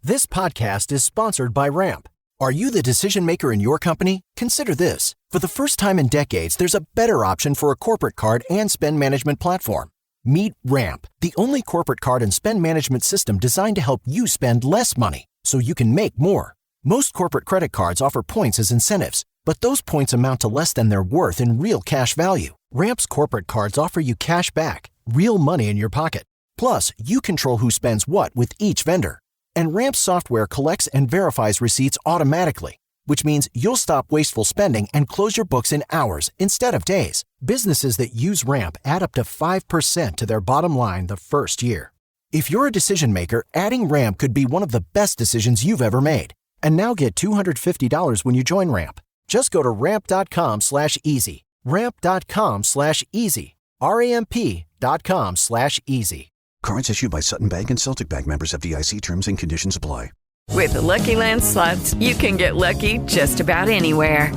This podcast is sponsored by Ramp. Are you the decision maker in your company? Consider this. For the first time in decades, there's a better option for a corporate card and spend management platform. Meet Ramp, the only corporate card and spend management system designed to help you spend less money so you can make more. Most corporate credit cards offer points as incentives, but those points amount to less than their worth in real cash value. Ramp's corporate cards offer you cash back, real money in your pocket. Plus, you control who spends what with each vendor. And Ramp software collects and verifies receipts automatically, which means you'll stop wasteful spending and close your books in hours instead of days. Businesses that use Ramp add up to 5% to their bottom line the first year. If you're a decision maker, adding Ramp could be one of the best decisions you've ever made. And now get $250 when you join Ramp. Just go to ramp.com/easy. Ramp.com/easy. RAMP.com/easy. Cards issued by Sutton Bank and Celtic Bank, members of FDIC. Terms and conditions apply. With the Lucky Land Slots, you can get lucky just about anywhere.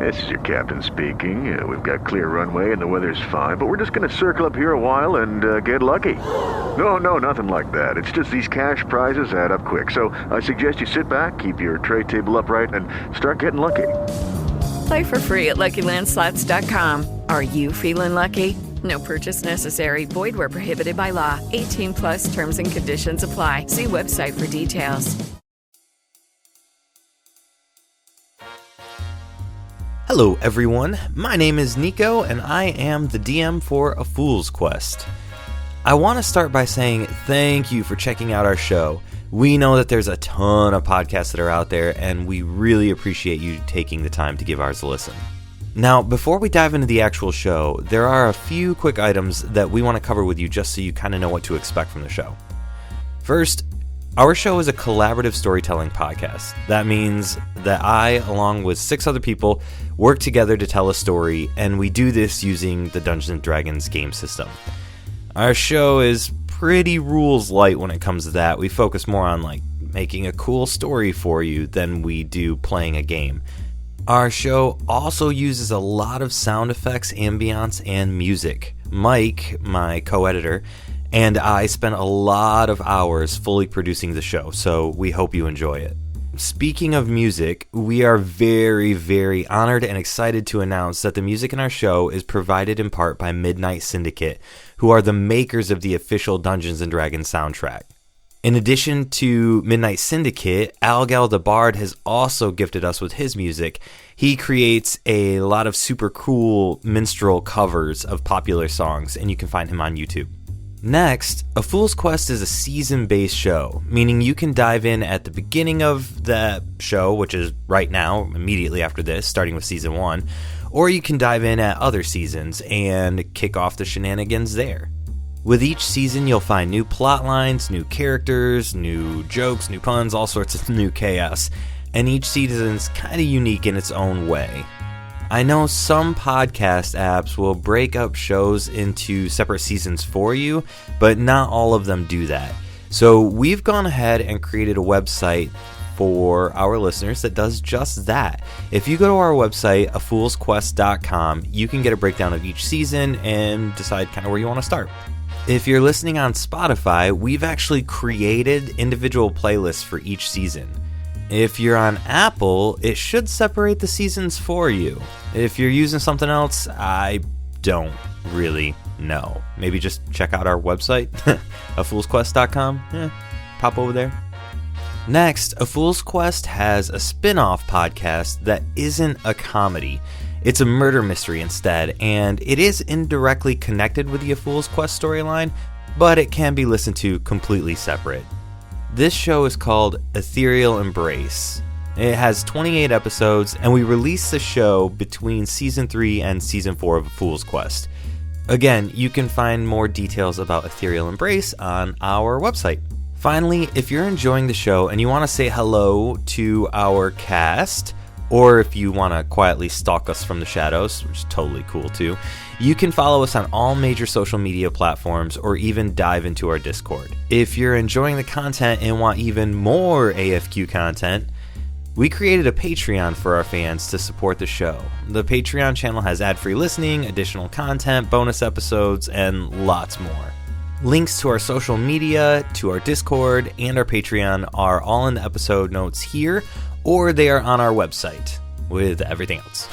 This is your captain speaking. We've got clear runway and the weather's fine, but we're just going to circle up here a while and get lucky. No, nothing like that. It's just these cash prizes add up quick. So I suggest you sit back, keep your tray table upright, and start getting lucky. Play for free at LuckyLandSlots.com. Are you feeling lucky? No purchase necessary. Void where prohibited by law. 18 plus terms and conditions apply. See website for details. Hello everyone, my name is Nico and I am the DM for A Fool's Quest. I want to start by saying thank you for checking out our show. We know that there's a ton of podcasts that are out there and we really appreciate you taking the time to give ours a listen. Now, before we dive into the actual show, there are a few quick items that we want to cover with you just so you kind of know what to expect from the show. First, our show is a collaborative storytelling podcast. That means that I, along with 6 other people, work together to tell a story, and we do this using the Dungeons & Dragons game system. Our show is pretty rules light when it comes to that. We focus more on making a cool story for you than we do playing a game. Our show also uses a lot of sound effects, ambience, and music. Mike, my co-editor, and I spent a lot of hours fully producing the show, so we hope you enjoy it. Speaking of music, we are very, very honored and excited to announce that the music in our show is provided in part by Midnight Syndicate, who are the makers of the official Dungeons & Dragons soundtrack. In addition to Midnight Syndicate, Algal the Bard has also gifted us with his music. He creates a lot of super cool minstrel covers of popular songs, and you can find him on YouTube. Next, A Fool's Quest is a season-based show, meaning you can dive in at the beginning of the show, which is right now, immediately after this, starting with Season 1, or you can dive in at other seasons and kick off the shenanigans there. With each season, you'll find new plot lines, new characters, new jokes, new puns, all sorts of new chaos, and each season's kind of unique in its own way. I know some podcast apps will break up shows into separate seasons for you, but not all of them do that. So we've gone ahead and created a website for our listeners that does just that. If you go to our website, afoolsquest.com, you can get a breakdown of each season and decide kind of where you want to start. If you're listening on Spotify, we've actually created individual playlists for each season. If you're on Apple, it should separate the seasons for you. If you're using something else, I don't really know. Maybe just check out our website, afoolsquest.com. Pop over there. Next, A Fool's Quest has a spin-off podcast that isn't a comedy. It's a murder mystery instead, and it is indirectly connected with the A Fool's Quest storyline, but it can be listened to completely separate. This show is called Ethereal Embrace. It has 28 episodes, and we release the show between Season 3 and Season 4 of A Fool's Quest. Again, you can find more details about Ethereal Embrace on our website. Finally, if you're enjoying the show and you want to say hello to our cast, or if you want to quietly stalk us from the shadows, which is totally cool too, you can follow us on all major social media platforms or even dive into our Discord. If you're enjoying the content and want even more AFQ content, we created a Patreon for our fans to support the show. The Patreon channel has ad-free listening, additional content, bonus episodes, and lots more. Links to our social media, to our Discord, and our Patreon are all in the episode notes here, or they are on our website with everything else.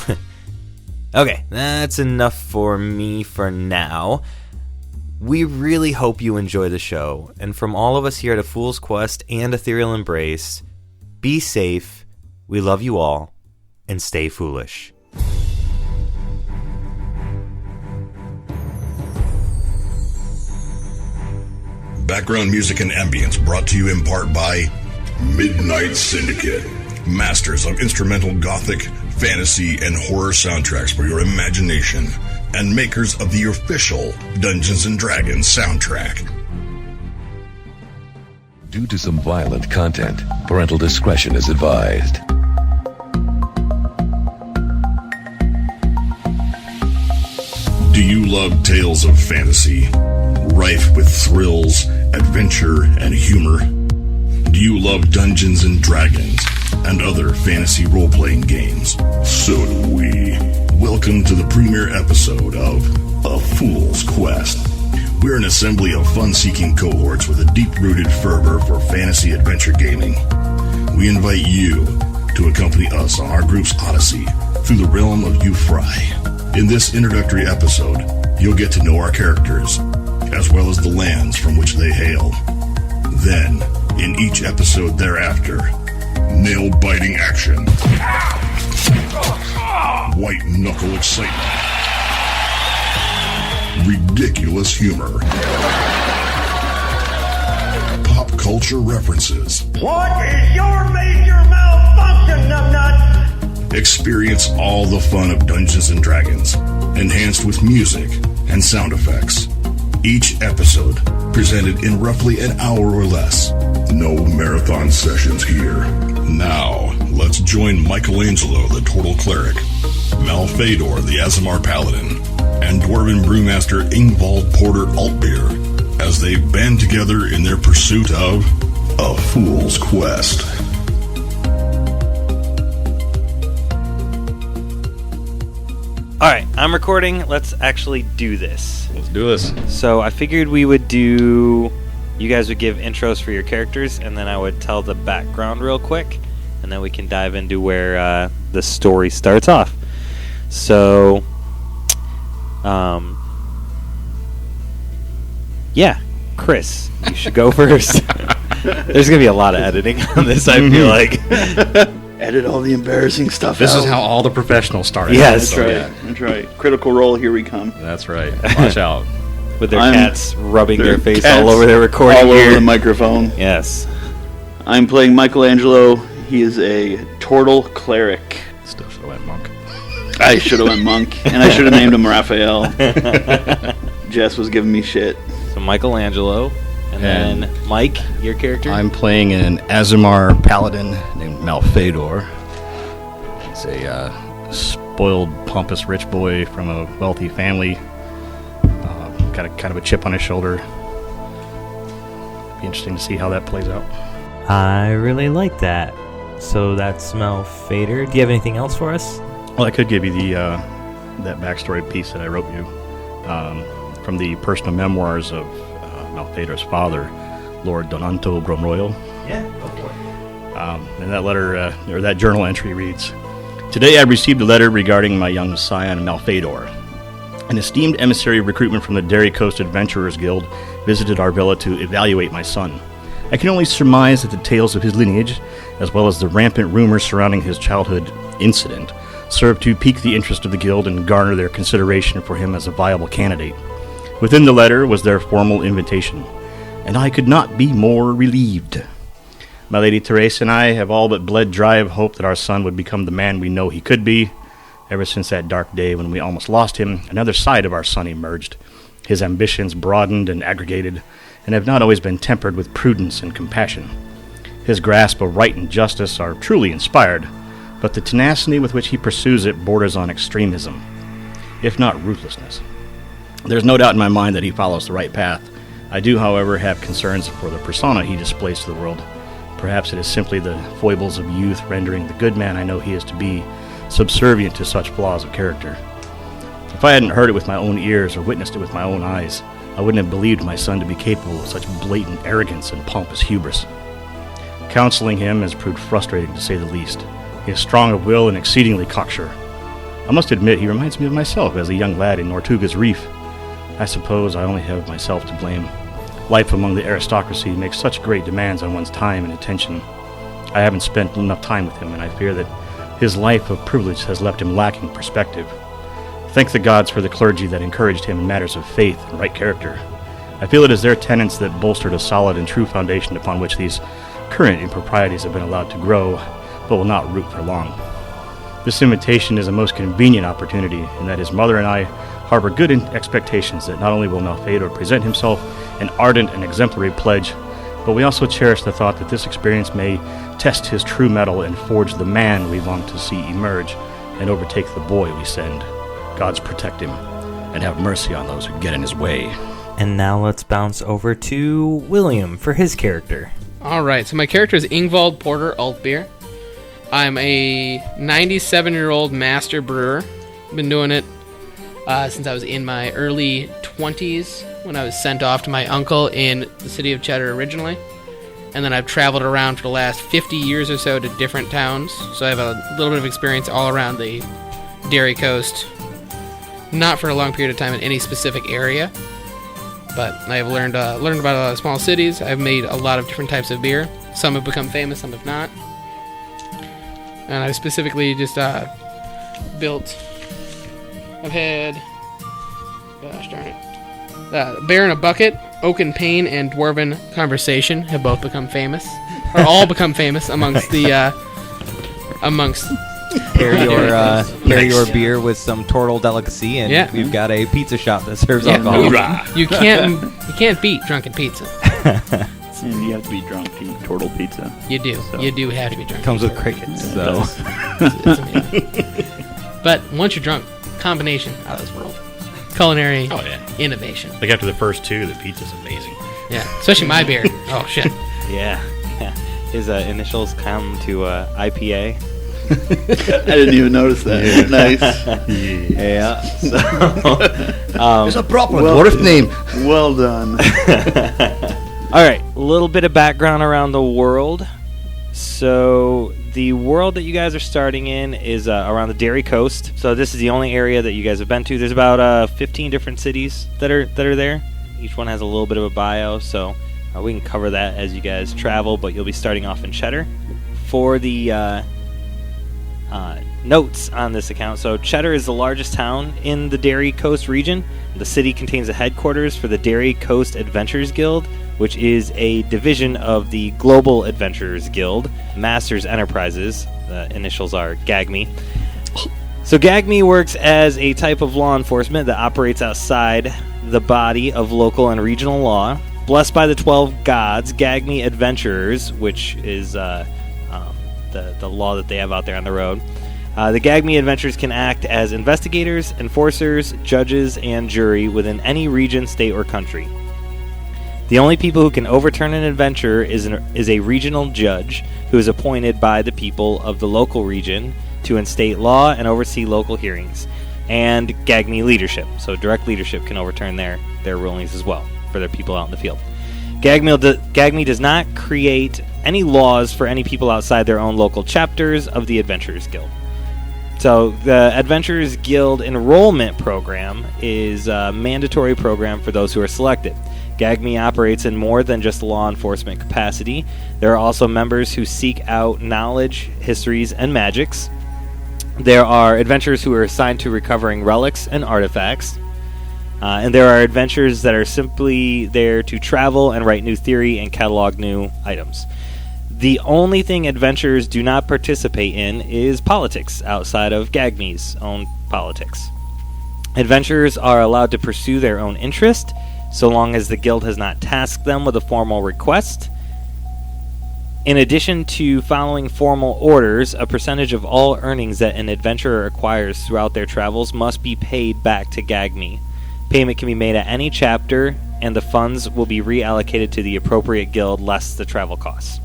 Okay, that's enough for me for now. We really hope you enjoy the show, and from all of us here at A Fool's Quest and Ethereal Embrace, be safe, we love you all, and stay foolish. Background music and ambience brought to you in part by Midnight Syndicate, masters of instrumental gothic, fantasy, and horror soundtracks for your imagination, and makers of the official Dungeons & Dragons soundtrack. Due to some violent content, parental discretion is advised. Do you love tales of fantasy, rife with thrills, adventure, and humor? Do you love Dungeons & Dragons and other fantasy role-playing games? So do we. Welcome to the premiere episode of A Fool's Quest. We're an assembly of fun-seeking cohorts with a deep-rooted fervor for fantasy adventure gaming. We invite you to accompany us on our group's odyssey through the realm of Euphry. In this introductory episode, you'll get to know our characters, as well as the lands from which they hail. Then, in each episode thereafter, nail-biting action, white-knuckle excitement, ridiculous humor, pop culture references. What is your major malfunction, numbnut? Experience all the fun of Dungeons & Dragons, enhanced with music and sound effects. Each episode presented in roughly an hour or less. No marathon sessions here. Now, let's join Michelangelo, the Turtle Cleric, Malphaedor, the Aasimar Paladin, and Dwarven Brewmaster Ingvald Porter Altbeir as they band together in their pursuit of A Fool's Quest. Alright, I'm recording. Let's actually do this. Let's do this. So I figured we would do... You guys would give intros for your characters, and then I would tell the background real quick, and then we can dive into where the story starts off. So... yeah, Chris, you should go first. There's going to be a lot of editing on this, I feel like. Edit all the embarrassing stuff This out. is how all the professionals start. Yes. That's right. That's right. Critical Role, here we come. That's right. Watch out. With their cats rubbing their face cats all over their recording all gear. over the microphone. Yes. I'm playing Michelangelo. He is a Turtle Cleric. Stuff that went monk. I should have went monk, and I should have named him Raphael. Jess was giving me shit. So Michelangelo, and then Mike, your character? I'm playing an Aasimar Paladin named Malphaedor. He's a spoiled, pompous rich boy from a wealthy family. Got kind of a chip on his shoulder. Be interesting to see how that plays out. I really like that. So that's Malphaedor. Do you have anything else for us? Well, I could give you the that backstory piece that I wrote you from the personal memoirs of Malphaedor's father, Lord Donanto Bromroyo. Yeah, go for it. And that letter, or that journal entry reads, "Today I received a letter regarding my young scion Malphaedor. An esteemed emissary of recruitment from the Dairy Coast Adventurers Guild visited our villa to evaluate my son. I can only surmise that the tales of his lineage, as well as the rampant rumors surrounding his childhood incident, served to pique the interest of the guild and garner their consideration for him as a viable candidate. Within the letter was their formal invitation, and I could not be more relieved. My Lady Therese and I have all but bled dry of hope that our son would become the man we know he could be. Ever since that dark day when we almost lost him, another side of our son emerged. His ambitions broadened and aggregated, and have not always been tempered with prudence and compassion. His grasp of right and justice are truly inspired, but the tenacity with which he pursues it borders on extremism, if not ruthlessness. There's no doubt in my mind that he follows the right path. I do, however, have concerns for the persona he displays to the world. Perhaps it is simply the foibles of youth rendering the good man I know he is to be subservient to such flaws of character. If I hadn't heard it with my own ears or witnessed it with my own eyes, I wouldn't have believed my son to be capable of such blatant arrogance and pompous hubris. Counseling him has proved frustrating, to say the least. He is strong of will and exceedingly cocksure. I must admit he reminds me of myself as a young lad in Nortuga's Reef. I suppose I only have myself to blame. Life among the aristocracy makes such great demands on one's time and attention. I haven't spent enough time with him, and I fear that his life of privilege has left him lacking perspective. Thank the gods for the clergy that encouraged him in matters of faith and right character. I feel it is their tenets that bolstered a solid and true foundation upon which these current improprieties have been allowed to grow, but will not root for long. This invitation is a most convenient opportunity, in that his mother and I harbor good expectations that not only will Malphaedor present himself an ardent and exemplary pledge, but we also cherish the thought that this experience may test his true mettle and forge the man we long to see emerge and overtake the boy we send. Gods protect him, and have mercy on those who get in his way. And now let's bounce over to William for his character. Alright, so my character is Ingvald Porter Altbeir. I'm a 97-year-old master brewer. Been doing it since I was in my early 20s, when I was sent off to my uncle in the city of Cheddar originally. And then I've traveled around for the last 50 years or so to different towns. So I have a little bit of experience all around the Dairy Coast. Not for a long period of time in any specific area, but I've learned about a lot of small cities. I've made a lot of different types of beer. Some have become famous, some have not. And I've specifically just built... I've had... Gosh darn it. Bear in a Bucket, Oaken Pain, and Dwarven Conversation have both become famous. Or all become famous amongst the... Pair your beer with some Tortle delicacy, and we've got a pizza shop that serves alcohol. You can't beat drunken pizza. And you have to be drunk to eat Tortle pizza. You do. So. You do have to be drunk. It comes with crickets, so. It's amazing. But once you're drunk, combination out of this world. Culinary innovation. Like after the first two, the pizza's amazing. Yeah, especially my beer. Oh, shit. Yeah. His initials come to IPA. I didn't even notice that. Yeah. So, it's a proper dwarf name. Well done. All right, a little bit of background around the world. So the world that you guys are starting in is around the Dairy Coast. So this is the only area that you guys have been to. There's about 15 different cities that are there. Each one has a little bit of a bio, so we can cover that as you guys travel. But you'll be starting off in Cheddar. For the notes on this account, so Cheddar is the largest town in the Dairy Coast region. The city contains the headquarters for the Dairy Coast Adventurers Guild, which is a division of the Global Adventurers Guild, Masters Enterprises. The initials are GAGME. So GAGME works as a type of law enforcement that operates outside the body of local and regional law. Blessed by the 12 gods, GAGME Adventurers, which is the law that they have out there on the road. The GAGME Adventurers can act as investigators, enforcers, judges, and jury within any region, state, or country. The only people who can overturn an adventure is a regional judge who is appointed by the people of the local region to instate law and oversee local hearings, and GAGME leadership. So direct leadership can overturn their rulings as well for their people out in the field. GAGME does not create any laws for any people outside their own local chapters of the Adventurers Guild. So the Adventurers Guild enrollment program is a mandatory program for those who are selected. GAGME operates in more than just law enforcement capacity. There are also members who seek out knowledge, histories, and magics. There are adventurers who are assigned to recovering relics and artifacts. And there are adventurers that are simply there to travel and write new theory and catalog new items. The only thing adventurers do not participate in is politics outside of GAGME's own politics. Adventurers are allowed to pursue their own interest so long as the guild has not tasked them with a formal request. In addition to following formal orders, a percentage of all earnings that an adventurer acquires throughout their travels must be paid back to GAGME. Payment can be made at any chapter, and the funds will be reallocated to the appropriate guild less the travel costs.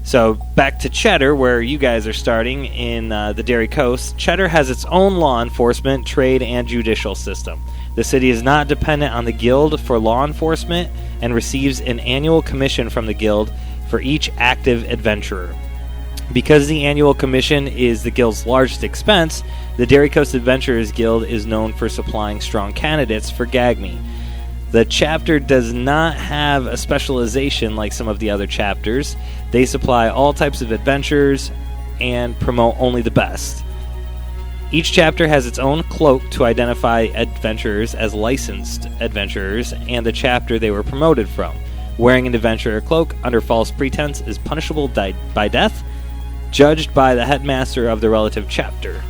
So, back to Cheddar, where you guys are starting in the Dairy Coast. Cheddar has its own law enforcement, trade, and judicial system. The city is not dependent on the guild for law enforcement and receives an annual commission from the guild for each active adventurer. Because the annual commission is the guild's largest expense, the Dairy Coast Adventurers Guild is known for supplying strong candidates for GAGME. The chapter does not have a specialization like some of the other chapters. They supply all types of adventurers and promote only the best. Each chapter has its own cloak to identify adventurers as licensed adventurers and the chapter they were promoted from. Wearing an adventurer cloak under false pretense is punishable by death, judged by the headmaster of the relative chapter.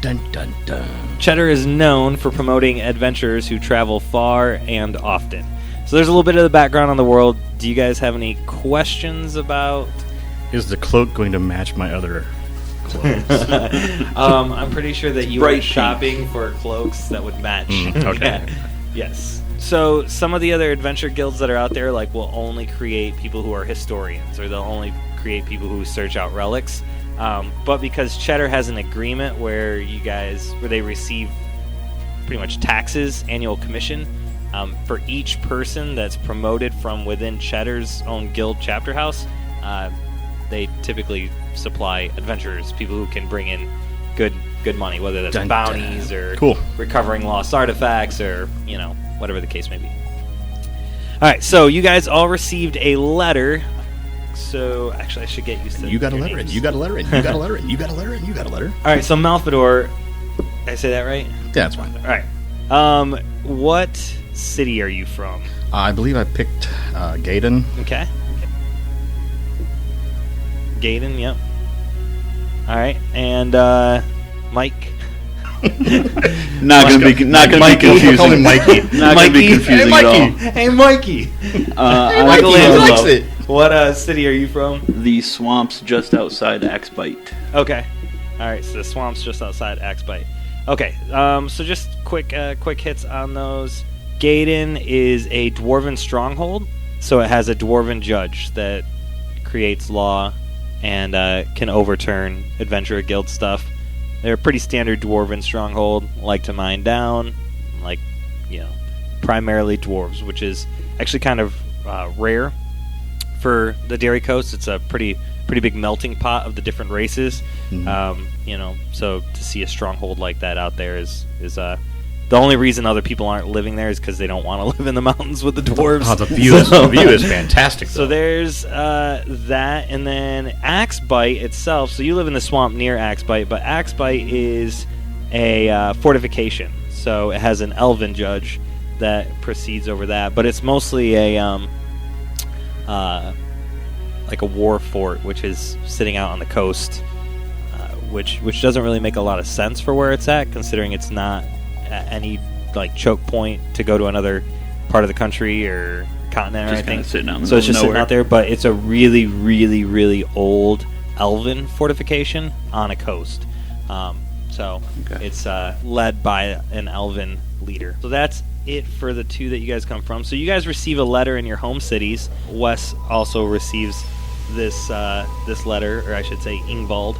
Dun dun dun. Cheddar is known for promoting adventurers who travel far and often. So there's a little bit of the background on the world. Do you guys have any questions about... Is the cloak going to match my other clothes? I'm pretty sure that you Bright were shopping for cloaks that would match. Okay. Yes. So some of the other adventure guilds that are out there will only create people who are historians, or they'll only create people who search out relics. But because Cheddar has an agreement where they receive pretty much taxes, annual commission, for each person that's promoted from within Cheddar's own guild chapter house, they typically supply adventurers, people who can bring in good money, whether that's bounties or recovering lost artifacts or whatever the case may be. All right, so you guys all received a letter. So actually, I should get used to. You got a letter, and you got a letter, and you got a letter, and you got a letter, and you got a letter. All right, so Malphaedor, did I say that right? Yeah, that's fine. All right. What city are you from? I believe I picked Gaydon. Okay. Gaydon, yep. All right, and Mike. Not gonna be confusing. Call him Mikey. Not gonna be confusing at all. Hey, Mikey. Michelangelo likes it. What city are you from? The swamps just outside Axbite. Okay. All right, so the swamps just outside Axbite. Okay. So just quick hits on those. Gaydon is a dwarven stronghold, so it has a dwarven judge that creates law and can overturn adventurer guild stuff. They're a pretty standard dwarven stronghold, like to mine down, primarily dwarves, which is actually kind of rare for the Dairy Coast. It's a pretty big melting pot of the different races. So to see a stronghold like that out there is the only reason other people aren't living there is because they don't want to live in the mountains with the dwarves. Oh, the view is fantastic. So there's that, and then Axbite itself. So you live in the swamp near Axbite, but Axbite is a fortification. So it has an elven judge that proceeds over that, but it's mostly a like a war fort, which is sitting out on the coast, which doesn't really make a lot of sense for where it's at, considering it's not at any choke point to go to another part of the country or continent or anything. So it's just sitting out there, but it's a really, really, really old elven fortification on a coast. It's led by an elven leader. So that's it for the two that you guys come from. So you guys receive a letter in your home cities. Wes also receives this letter, or I should say Ingvald.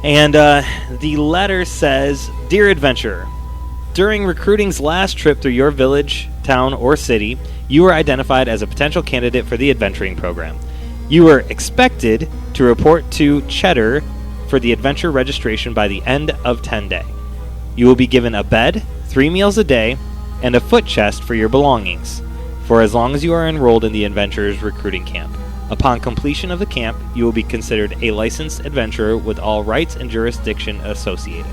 And the letter says, "Dear Adventurer, during recruiting's last trip through your village, town, or city, you were identified as a potential candidate for the adventuring program. You were expected to report to Cheddar for the adventure registration by the end of 10 day. You will be given a bed, 3 meals a day, and a foot chest for your belongings, for as long as you are enrolled in the adventurers recruiting camp. Upon completion of the camp, you will be considered a licensed adventurer with all rights and jurisdiction associated.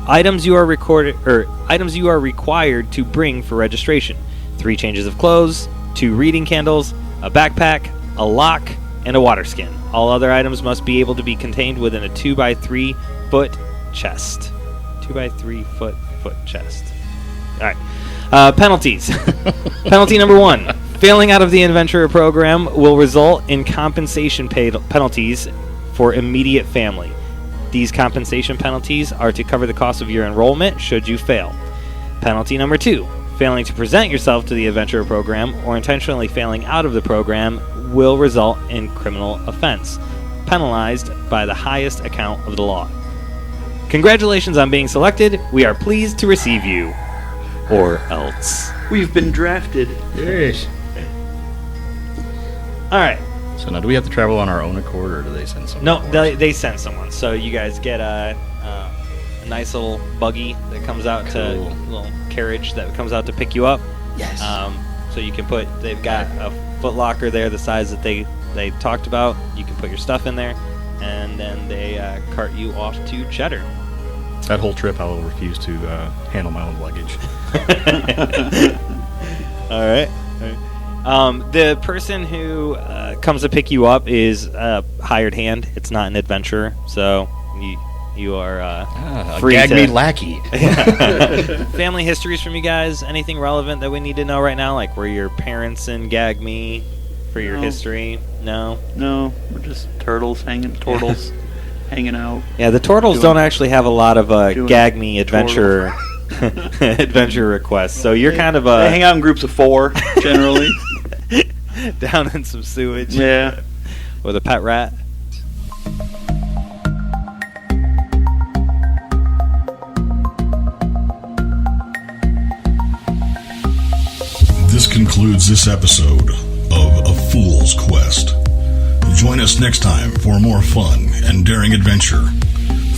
Items you are required to bring for registration: 3 changes of clothes, 2 reading candles, a backpack, a lock, and a water skin. All other items must be able to be contained within a 2x3 foot chest. 2x3 foot chest. All right. Penalties. Penalty number 1. Failing out of the adventurer program will result in compensation penalties for immediate family. These compensation penalties are to cover the cost of your enrollment should you fail. Penalty number 2. Failing to present yourself to the adventurer program or intentionally failing out of the program will result in criminal offense, penalized by the highest account of the law. Congratulations on being selected. We are pleased to receive you. or else. We've been drafted. Yes. All right. So now, do we have to travel on our own accord, or do they send someone? No, they send someone. So you guys get a nice little buggy that comes out to a little carriage that comes out to pick you up. Yes. So you can they've got a foot locker there the size that they talked about. You can put your stuff in there, and then they cart you off to Cheddar. That whole trip, I will refuse to handle my own luggage. All right. The person who comes to pick you up is a hired hand. It's not an adventurer, so you are free gag to me lackey. Family histories from you guys. Anything relevant that we need to know right now? Like, were your parents in Gag Me for your history? No. No, we're just turtles hanging out. Yeah, the turtles don't actually have a lot of Gag Me adventure adventure requests. So you're kind of they hang out in groups of 4 generally. Down in some sewage. Yeah. With a pet rat. This concludes this episode of A Fool's Quest. Join us next time for more fun and daring adventure.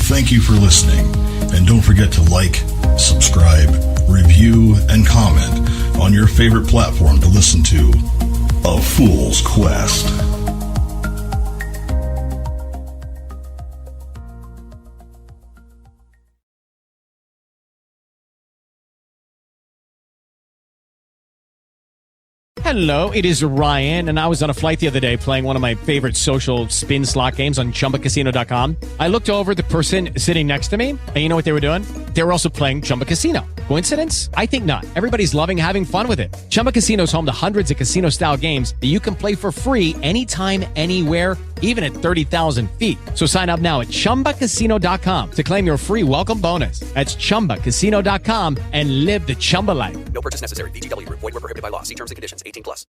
Thank you for listening, and don't forget to like, subscribe, review, and comment on your favorite platform to listen to A Fool's Quest. Hello, it is Ryan, and I was on a flight the other day playing one of my favorite social spin slot games on ChumbaCasino.com. I looked over at the person sitting next to me, and you know what they were doing? They were also playing Chumba Casino. Coincidence? I think not. Everybody's loving having fun with it. Chumba Casino is home to hundreds of casino-style games that you can play for free anytime, anywhere, even at 30,000 feet. So sign up now at ChumbaCasino.com to claim your free welcome bonus. That's ChumbaCasino.com and live the Chumba life. No purchase necessary. VGW. Void where prohibited by law. See terms and conditions. 18+.